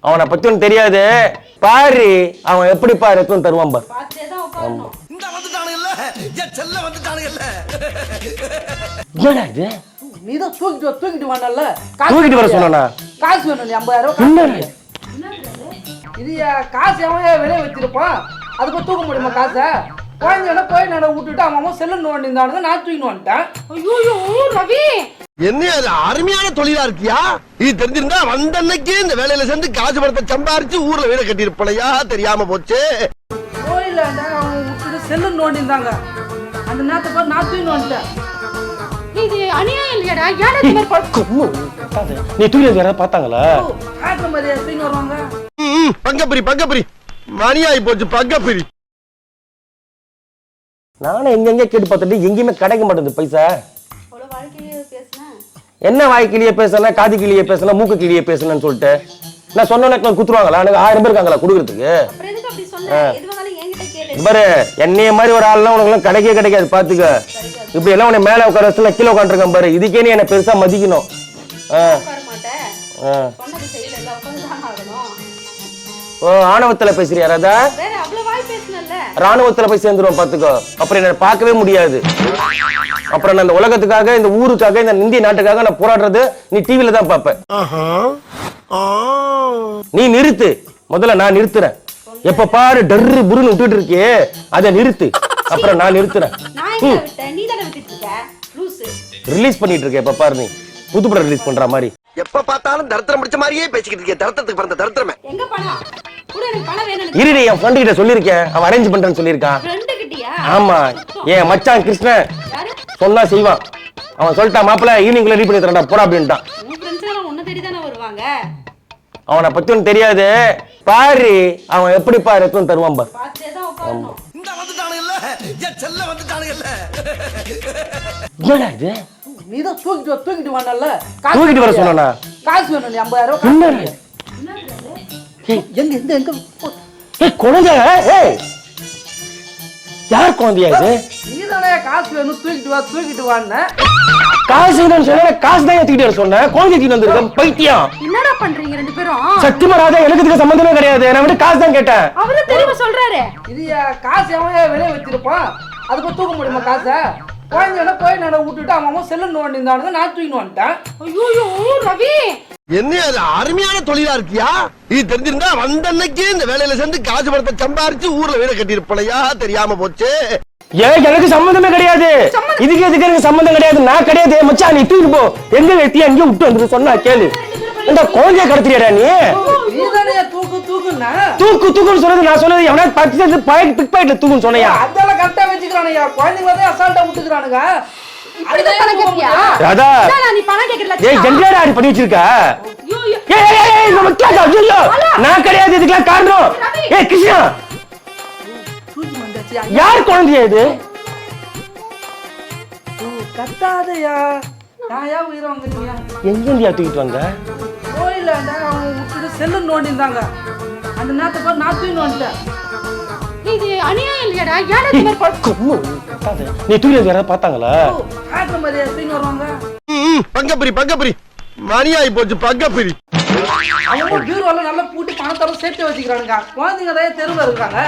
அவனை பத்தி ஒண்ணு தெரியாது. பாரு அவன் எப்படி பாரு எத்தனை தருவான் பாரு. என்னடா இது? நீதான் தூக்கிட்டு வானல்ல. தூக்கிட்டு வர சொன்னா காசு வேணும் 50,000. இது காசு அவன் வெளியே வச்சிருப்பான். அதுக்கு தூக்க முடியுமா காசை? குழந்தையோட போய் நட விட்டுட்டு அவன் செல்லு நோண்டிருந்தானுங்க. நான் தூக்கிட்டு வந்துட்டேன். ஐயோ ரவி, என்ன அது அருமையான தொழிலா இருக்கியா? இது தெரிஞ்சிருந்தா வந்த அன்னைக்கு இந்த வேலையில சேர்ந்து காசு பணத்தை சம்பாரிச்சு ஊர்ல வீட கட்டியிருப்பலையா? தெரியாம போச்சு. கோயில அவன் விட்டுட்டு செல்லு நோண்டிருந்தாங்க. அந்த நேரத்தை பார்த்து நான் தூக்கிட்டு வந்துட்டேன். இது அநியாயம் இல்லையாடா? ஏன்டா இந்த மாதிரி கம்மு நீ தூக்கிட்டு யாராவது பார்த்தாங்களா? ஆத்த மாதிரி தூக்கிட்டு வருவாங்க. பங்கப்பிரி மணியாயி போச்சு. பங்கப்பிரி நானும் எங்க கேட்டு பார்த்துட்டு எங்கேயுமே கிடைக்க மாட்டேங்குது பைசா. அவ்வளவு வாழ்க்கையிலே பேசுனேன். என்ன வாய்க்கிலேயே பேசணும், காது கிளியே பேசணும், மூக்கு கிளியே பேசணும்னு சொல்லிட்டு நான் சொன்னேன். குத்துருவாங்களா? எனக்கு 1000 பேர் இருக்காங்களா கொடுக்கறதுக்கு? அப்புறம் எதுக்கு அப்படி சொன்ன? எதுவானாலும் என்கிட்ட கேளு. பாரு என்னைய மாதிரி ஒரு ஆள்லாம் உனக்கு கிடைக்காது பாத்துக்க. இப்படி எல்லாம் உன்னை மேல உட்கார வச்சு கீழே உட்காந்துருக்கேன் பாரு. இதுக்கே நீ என்ன பெருசா மதிக்கணும். உட்கார மாட்டேன். சொன்னது செய்யல, உட்கார்ந்து தான் ஆகணும். ஓ ஆணவத்துல பேசுறியா ராதா? வேற அவ்வளவு வாய் பேசுனல்ல. ராணுவத்துல போய் சேர்ந்துருவோம் பாத்துக்கோ. அப்புறம் என்ன பார்க்கவே முடியாது. அப்புறம் நான் இந்த உலகத்துக்காக, இந்த ஊருக்காக, இந்த இந்திய நாட்டுக்காக நான் போராடுறது நீ டிவில தான் பாப்ப. நீ நிறுத்து முதல்ல. நான் நிறுத்துறேன். எப்ப பாரு டர்ரு புருன்னு விட்டுட்டு இருக்கியே அதை நிறுத்து. அப்புறம் நான் நிறுத்துறேன். நான் எங்க விட்டேன்? நீ தான விட்டுட்டு இருக்க லூசு. ரிலீஸ் பண்ணிட்டு இருக்க. எப்ப பாரு நீ புது படம் ரிலீஸ் பண்ற மாதிரி. எப்ப பார்த்தாலும் தரித்திரம் பிடிச்ச மாதிரியே பேசிக்கிட்டு இருக்கேன். தரித்திரத்துக்கு பிறந்த தரித்திரமே. எங்க பணம்? கூட எனக்கு பணம் வேணும். இருடி, என் ஃப்ரெண்ட் கிட்ட சொல்லிருக்கேன். அவன் அரேஞ்ச் பண்றேன்னு சொல்லிருக்கான். ஃப்ரெண்ட் கிட்டயா? ஆமா, என் மச்சான் கிருஷ்ணன் யாரு சொன்னா செய்வான். அவன் சொல்லிட்டான் மாப்பிள்ள ஈவினிங்ல ரெடி பண்ணி தரேன்டா போடா அப்படின்ட்டான். உன் ஃப்ரெண்ட்ஸ் எல்லாம் உன்னை தேடி தானே வருவாங்க. அவனை பத்தி ஒண்ணு தெரியாது. பாரு அவன் எப்படி பாரு எத்தனை தருவான் பாரு. பார்த்தே தான் உட்காரணும். இந்த வந்துட்டானுங்கல்ல, என் செல்ல வந்துட்டானுங்கல்ல. என்னடா இது? நீதான் தூக்கிட்டு வானல்ல. தூக்கிட்டு வர சொன்னா காசு வேணும் 50,000. எங்க குழந்தை? யார் குழந்தையா இது? நீதானே காசு வேணும் தூக்கிட்டு வான்னு. காசு சொன்ன காசு தான் தூக்கிட்டு வர சொன்னேன். குழந்தை தூக்கிட்டு வந்திருக்க பைத்தியம். என்னடா பண்றீங்க ரெண்டு பேரும்? சத்தியமா ராதா எனக்கு இதுக்கு சம்பந்தமே கிடையாது. நான் வந்து காசு தான் கேட்டேன். அவரு தெளிவா சொல்றாரு. இது காசு அவன் வெளியே வச்சிருப்பான். அதுக்கு தூக்க முடியுமா காசை? குழந்தையோட போய் நட விட்டுட்டு அவன் செல்லு நோண்டிருந்தானுங்க. நான் தூக்கிட்டு வந்துட்டேன். ஐயோ ரவி, என்ன அது அருமையான தொழிலா இருக்கியா? இது தெரிஞ்சிருந்தா வந்த அன்னைக்கு இந்த வேலையில சேர்ந்து காசு பணத்தை சம்பாரிச்சு ஊர்ல வீட கட்டியிருப்பலையா? தெரியாம போச்சு. எனக்கு சம்பந்தமே கிடையாது. இதுக்கு எதுக்கு எனக்கு சம்பந்தம் கிடையாது. நான் கிடையாது. மச்சான் நீ தூக்கிட்டு போ. எங்க வெட்டி அங்கேயும் விட்டு வந்துட்டு சொன்னா கேளு. இந்த குழந்தைய கடத்துறியாடா நீ? நீதானே தூக்குன்னா தூக்குன்னு சொன்னது நான் சொன்னது எவனா பத்து பாக்கெட் பிக் பாக்கெட்ல தூக்குன்னு சொன்னையா? அதெல்லாம் கரெக்டா வச்சுக்கிறானுங்க. குழந்தைங்க தான் அசால்ட்டா விட்டுக்கிறானுங்க. இப்படிதான் பணம் கேட்பியா? ராதா நீ பணம் கேட்கல. ஏய் ஜென்ரேட் ஆடி பண்ணி வச்சிருக்க. ஏய் நம்ம கேட்டா ஐயோ நான் கிடையாது. இதுக்கெல்லாம் காரணம் ஏய் கிருஷ்ணா. யார் குழந்தையா இது? கத்தாதையா நாயா உயிரவங்க. எங்க இந்தியா தூக்கிட்டு வந்த? கோயில அவன் விட்டுட்டு செல்லு நோண்டிருந்தாங்க. அந்த நேரத்தை பார்த்து நான் தூக்கிட்டு வந்துட்டேன். இது அநியாயம் இல்லையாடா? ஏன்டா இந்த மாதிரி கம்மு நீ தூக்கிட்டு யாராவது பார்த்தாங்களா? ஆத்த மாதிரி தூக்கிட்டு வருவாங்க. பங்கப்பிரி மணியாயி போச்சு. பங்கப்பிரி அவங்க பீரோல நல்லா பூட்டி பணத்தோட சேர்த்து வச்சுக்கிறானுங்க. குழந்தைங்க தான் தெருவில் இருக்காங்க.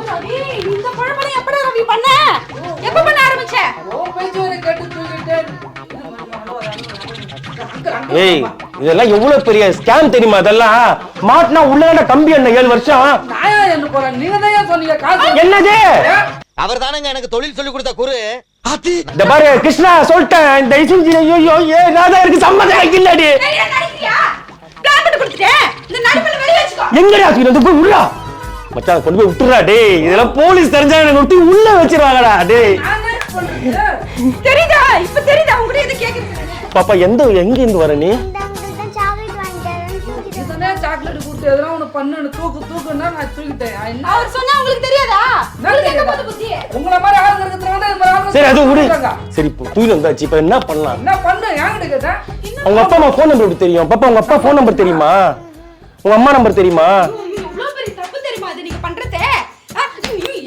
ரவி, இந்த பழப்பனை எப்படா ரவி பண்ண? எப்ப பண்ண ஆரம்பிச்ச? பேச்சு வரை கேட்டு தூக்கிட்டு. ஏய் இதெல்லாம் எவ்வளவு பெரிய ஸ்கேம் தெரியுமா? அதெல்லாம் மாட்டினா உள்ள கம்பி என்ன 7 வருஷம். நாயா என்ன போறேன்? நீங்க தான் சொன்னீங்க காசு என்னது? அவர் தானங்க எனக்கு தொழில் சொல்லி கொடுத்த குரு. இந்த பாரு கிருஷ்ணா சொல்லிட்டேன். இந்த ஐயோ ஏ ராதா இருக்கு சம்மந்தம் இல்லடி. பிளான் பண்ணி கொடுத்துட்டேன். இந்த நடுவுல வெளிய வெச்சுக்கோ. எங்கடா தூக்கிட்டு வந்து போய் உள்ள மச்சான் கொண்டு போய் விட்டுறா. டேய் இதெல்லாம் போலீஸ் தெரிஞ்சா என்ன விட்டு உள்ள வச்சிருவாங்கடா. டேய் தெரியுதா? இப்ப தெரியுதா உங்களுக்கு இது கேக்குறது? பாப்பா எங்க இருந்து வர நீ? இதுதானே சாக்லேட் கொடுத்து எதனா ஒண்ணு பண்ணு தூக்குன்னா நான் தூக்கிட்டேன். அவர் சொன்னா உங்களுக்கு தெரியாதா? உங்களுக்கு என்ன போது புத்தி? உங்கள மாதிரி ஆளுங்க இருக்கிறதுனால இந்த மாதிரி சரி அது விடு. சரி இப்போ தூக்கிட்டு வந்தாச்சு. இப்போ என்ன பண்ணலாம்? என்ன பண்ணு? என்கிட்ட கேட்டா உங்க அப்பா அம்மா ஃபோன் நம்பர் தெரியும்? பாப்பா உங்க அப்பா ஃபோன் நம்பர் தெரியுமா? உங்க அம்மா நம்பர் தெரியுமா? இவ்ளோ பெரிய தப்பு தெரியுமா அது நீங்க பண்றதே?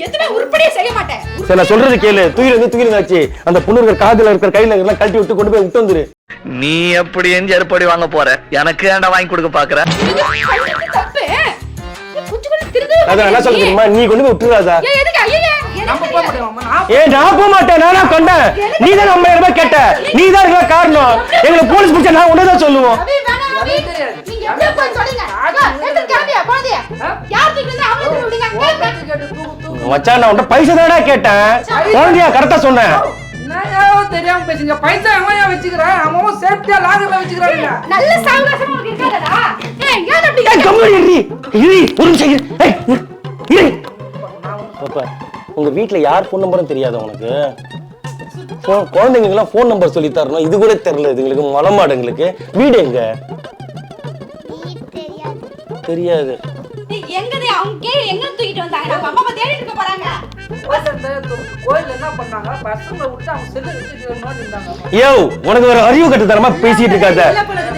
எதுமே உருப்படியே செய்ய மாட்டேன். சரி நான் சொல்றது கேளு. தூக்கிட்டு வந்தாச்சு. அந்த பொண்ணுங்க காதுல இருக்கிற கையில எல்லாம் கழட்டி விட்டு கொண்டு போய் விட்டு வந்துரு. நீ எப்படி செருப்படி வாங்க போற? எனக்கு ஏன்டா வாங்கி கொடுக்க பாக்குற? இது பண்றது தப்பு. கொஞ்சம் கொஞ்சம் திருந்தவே அதான் என்ன சொல்ல தெரியுமா, நீ கொண்டு போய் விட்டுறாதா? ஏய் எதுக்கு ஐயா நம்ம போக மாட்டோம் நான் போக மாட்டேன், நானா கொண்டேன். நீ தான் 50,000 ரூபாய் கேட்ட, நீ தான் இருக்க காரணம். எங்களை போலீஸ் பிடிச்சா நான் உடனே சொல்லுவோம். அபி வேணாம் அபி, நீங்க எப்படியே போய் சொல்லுங்க. எடுத்து காமியா போடியா, யார் கிட்ட அவங்கள விடுங்க. மச்சான் நான் உன்கிட்ட பைசா தானே கேட்டேன், குழந்தையா கரெக்டா சொன்னேன். நான் தெரியாம பேசுங்க. பைசா அவன் வச்சுக்கிறான், அவன் சேஃப்டியா லாகர்ல வச்சுக்கிறாங்க. நல்ல சாவகாசமா உங்களுக்கு இருக்காதடா. ஏய் ஏன் அப்படி கம்பெனி இரு ஒரு நிமிஷம் இரு. பாப்பா உங்க வீட்ல யார் ஃபோன் நம்பரும் தெரியாதா உனக்கு? குழந்தைங்களுக்குலாம் ஃபோன் நம்பர் சொல்லி தரணும், இது கூட தெரியல இதுங்களுக்கு. மலமாடுங்களுக்கு வீடு எங்க தெரியாது. எங்கதே அவங்க எங்க தூக்கிட்டு வந்தாங்க? நம்ம அம்மா தேடிட்டு இருக்க போறாங்க. கோயில்ல என்ன பண்ணாங்க, பசங்களை விட்டு அவங்க செல்லு வச்சுட்டு இருந்தாங்க. யோ உனக்கு ஒரு அறிவு கட்டுத்தனமா பேசிட்டு இருக்காத.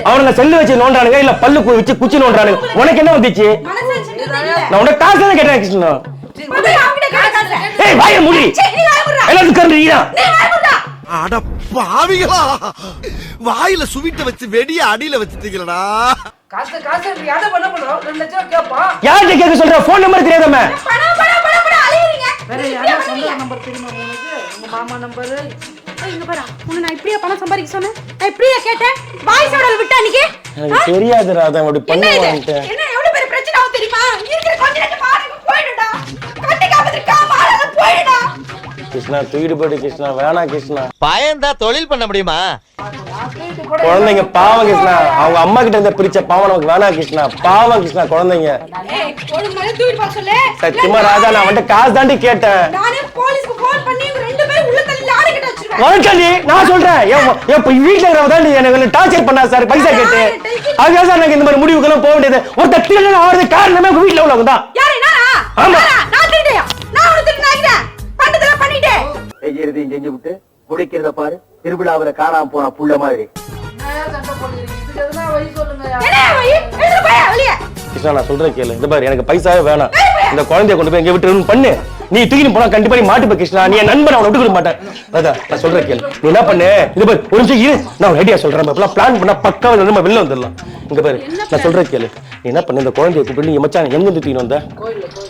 அவனுங்க செல்லு வச்சு நோண்டானுங்க இல்ல பல்லு வச்சு குச்சி நோண்டானுங்க. உனக்கு என்ன வந்துச்சு? மனசாட்சி தெரியல. நான் உனக்கு காசு தான் கேட்டேன் கிருஷ்ணா. போய் அவங்கிட்ட கேட்காத. ஏய் வாய மூடி. நீ வாய் மூடுடா. எல்லாரும் கறந்துறீங்க. நீ வாய் மூடுடா. அட பாவிகளா, வாயில சுவிட்ட வச்சு வெடிய அடியில வச்சிட்டீங்களடா. காசு நீ யாரை பண்ண பண்றோம்? 2 லட்சம் கேப்பா. யார்கிட்ட கேட்க சொல்ற? ஃபோன் நம்பர் தெரியாதமே. பணம் அலையறீங்க. வேற யாரா சொந்த நம்பர் தெரியுமா உங்களுக்கு? உங்க மாமா நம்பர். இங்க பாரு. உன்னை நான் இப்படியே பணம் சம்பாதிக்க சொன்னேன். நான் இப்படியே கேட்டேன். வாய்ஸ் ஓடல விட்டா அன்னைக்கு. எனக்கு தெரியாது ராதா அப்படி பண்ணுவான்ட்டு. என்ன எவ்வளவு பெரிய பிரச்சனை ஆகும் தெரியுமா? இருக்கிற கொஞ்ச நேரம் மாறங்க போய்டுடா. கட்டிக்காம இருக்கா மாறங்க போய்டுடா. கிருஷ்ணா தூக்கிட்டு போயிடு கிருஷ்ணா, வேணாம் கிருஷ்ணா. பயந்தா தொழில் பண்ண முடியுமா? குழந்தைங்க பாவம் கிருஷ்ணா, அவங்க அம்மா கிட்ட இருந்து பிரிச்ச பாவம் நமக்கு வேணாம் கிருஷ்ணா. பாவம் கிருஷ்ணா குழந்தைங்க. ஏய் ஒரு மணி தூக்கிட்டு வா சொல்லு. சத்தியமா ராஜா நான் வந்து காசு தாண்டி கேட்டேன். நானே போலீஸ்க்கு ஃபோன் பண்ணி இவங்க ரெண்டு பேரும் உள்ள தள்ளி ஆளு கிட்ட வச்சிருவேன். வரச்சலி நான் சொல்றேன். ஏன் வீட்ல இருக்கறவ தான் எனக்கு டார்ச்சர் பண்ணா சார் பைசா கேட்டு. அதுதான் சார் எனக்கு இந்த மாதிரி முடிவுக்கெல்லாம் போக வேண்டியது. ஒரு தட்டில ஆறது காரணமே உங்க வீட்ல உள்ளவங்க தான். யாரு நானா? ஆமா. நான் திட்டேன். நான் உனக்கு திட்டுறேன். பண்டதல பண்ணிட்டே. செய்யறதையும் செஞ்சு விட்டு குடிக்கிறத பாரு, திருவிழாவில காணாம போன புள்ள மாதிரி. என்னையா சண்டை போடுறீங்க? இதுக்கு எதுனா வழி சொல்லுங்க. என்ன வழி? எடுத்து போய் வெளிய. கிருஷ்ணா நான் சொல்றேன் கேளு. இந்த பாரு எனக்கு பைசாவே வேணாம். இந்த குழந்தைய கொண்டு போய் எங்க விட்டு பண்ணு. நீ தூக்கிட்டு போனா கண்டிப்பா நீ மாட்டுப்ப கிருஷ்ணா. நீ என் நண்பன், அவனை விட்டு கொடுக்க மாட்டேன். அதான் நான் சொல்றேன் கேளு. நீ என்ன பண்ணு, இது பாரு ஒரு நிமிஷம் இரு, நான் ஒரு ஐடியா சொல்றேன். இப்பெல்லாம் பிளான் பண்ணா பக்காவா நம்ம வெளில வந்துடலாம். இங்க பாரு நான் சொல்றேன் கேளு. நீ என்ன பண்ணு, இந்த குழந்தைய கூப்பிட்டு நீ மச்சான் எங்க தூக்கிட்டு வந்த?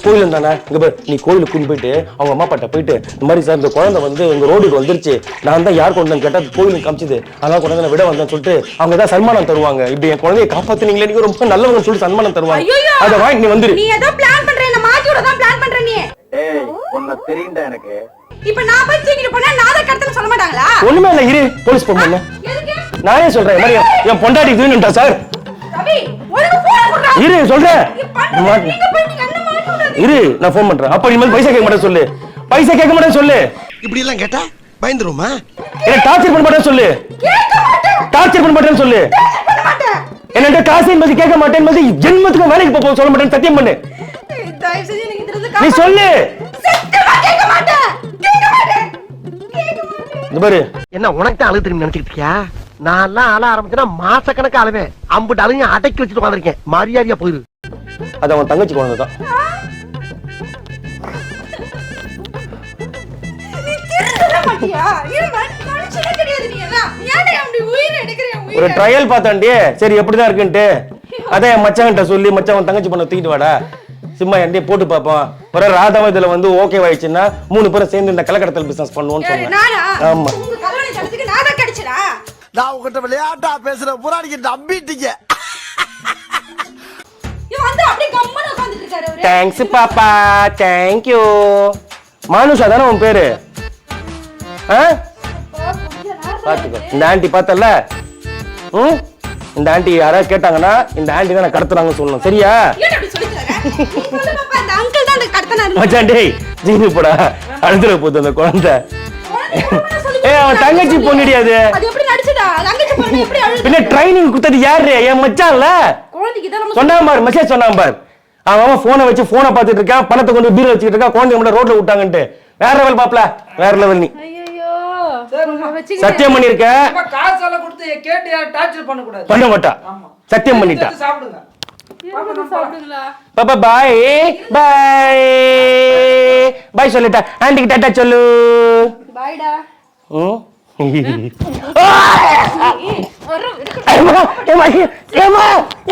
கோயில் தானே. இங்க பாரு நீ கோயிலுக்கு கூட்டு போயிட்டு அவங்க அம்மா பாட்ட போயிட்டு இந்த மாதிரி சார் இந்த குழந்தை வந்து எங்க ரோடுக்கு வந்துருச்சு, நான் தான் யார் கொண்டு கேட்டா கோயிலுக்கு காமிச்சது, அதான் குழந்தை விட வந்தேன்னு சொல்லிட்டு அவங்க தான் சன்மானம் தருவாங்க. இப்படி என் குழந்தைய காப்பாத்துனீங்களே, நீங்க ரொம்ப நல்லவங்க சொல்லி சன்மானம் தருவாங்க. அதை வாங்கி நீ வந்துரு. நீ ஏதோ பிளான் பண்ற, என்ன மாத்தி விட தான் பிளான் பண்ற நீ. ஏய் உன்னை தெரியும்டா எனக்கு. இப்ப நான் போய் தூக்கிட்டு போனா நான் தான் கடத்தல சொல்ல மாட்டாங்களா? ஒண்ணுமே இல்ல, இரு போலீஸ் போன் பண்ணு. எதுக்கு? நானே சொல்றேன். இந்த மாதிரி என் பொண்டாட்டி இதுன்னுட்டா சார். ரவி ஒழுங்கா போன் போடுறா. இரு சொல்றேன். நீங்க போய் நீங்க என்ன மாத்தி விடாதீங்க. இரு நான் போன் பண்றேன். அப்ப இனிமேல் பைசா கேட்க மாட்டேன்னு சொல்லு. பைசா கேட்க மாட்டேன்னு சொல்லு. இப்படி எல்லாம் கேட்டா பயந்துருமா? என்ன டார்ச்சர் பண்ண மாட்டேன்னு சொல்லு. கேட்க மாட்டேன். டார்ச்சர் பண்ண மாட்டேன்னு சொல்லு. பண்ண மாட்டேன். என்னட்ட காசு என்பது கேட்க மாட்டேன்னு ஜென்மத்துக்கு வேலைக்கு போக சொல்ல மாட்டேன்னு சத்தியம் பண்ணு. தயவு செஞ்சு எனக்கு தெரிஞ்சு நீ சொல்லு. சத்தியமா கேட்க மாட்டேன். கேட்க மாட்டேன். கேட்க மாட்டேன். இந்த பாரு என்ன உனக்கு தான் அழுகு தெரியும் நினைச்சிட்டு இருக்கியா? நான் எல்லாம் அழ ஆரம்பிச்சேன்னா மாச கணக்கு அழுவேன். அம்புட்டு அழுங்க அடக்கி வச்சுட்டு உட்காந்துருக்கேன். மரியாதையா போயிரு. அது அவன் தங்கச்சி குழந்தை தான். நீ திருந்தற மாட்டியா? இது மனுஷனே கிடையாது நீ எல்லாம். ஏன்டா அப்படி உயிரை எடுக்கறியா ஒரு உயிரை? ட்ரையல் பார்த்தாண்டி சரி எப்படிதான் இருக்குன்ட்டு அதான் என் மச்சான்கிட்ட சொல்லி மச்சான் உன் தங்கச்சி பண்ண தூக்கிட்டு வாடா சும்மா என்கிட்ட போட்டு பார்ப்போம். ஒரு ராதாவ இதுல வந்து ஓகே ஆயிடுச்சுன்னா 3 பேரும் சேர்ந்து இந்த கலக்கடத்தல் பிசினஸ் பண்ணுவோம்னு சொன்னேன். நானா? ஆமா. உங்க கல்யாணம் தரத்துக்கு நான் தான் கிடைச்சனா? நான் உங்ககிட்ட விளையாட்டா பேசுற புராணிக்கு நம்பிட்டீங்க. இவன் வந்து அப்படியே கம்மன உட்கார்ந்துட்டு இருக்காரு அவரு. தேங்க்ஸ் பாப்பா, தேங்க் யூ. மானுஷா தானே உன் பேரு? பாத்துக்கோ. இந்த ஆண்டி பார்த்தல, இந்த ஆண்டி யாராவது கேட்டாங்கன்னா இந்த ஆண்டி தான் கடத்துறாங்க சொல்லணும். சரியா? ஏன் அப்படி சொல்லிட்டாங்க? நீ சொல்லு பாப்பா, இந்த அங்கிள் தான் அந்த கடத்தனாரு. மச்சான் டேய் ஜீனி போடா, அழுதுற போகுது அந்த குழந்தை. அவன் தங்கச்சி பொண்ணுடியாது. அது எப்படி நடிச்சதா? தங்கச்சி பொண்ணு எப்படி அழுது? பின்ன ட்ரைனிங் கொடுத்தது யாரு? என் மச்சான்ல. குழந்தைக்கு இதெல்லாம் சொன்னான் பாரு, மெசேஜ் சொன்னான் பாரு. அவன் போனை வச்சு போனை பார்த்துட்டு இருக்கான், பணத்தை கொண்டு பீரோ வச்சுட்டு இருக்கான், குழந்தை மட்டும் ரோட்ல விட்டாங்கன்ட்டு. வேற லெவல் பாப்பல, வேற லெவல். நீ ஐயோ சத்தியம் பண்ணிருக்க. காசு எல்லாம் கொடுத்து கேட்டு டார்ச்சர் பண்ண கூடாது. பண்ண மாட்டா. சத்தியம் பண்ணிட்டா. சாப்பிடுங்க. சாப்பிடுங்களா? பாப்பா பாய் பாய் பாய் சொல்லிட்டா. ஆண்டிக்கு டாட்டா சொல்லு. பாய்டா. வரும் ஏமா ஏமா ஏமா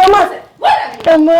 ஏமா ஏமா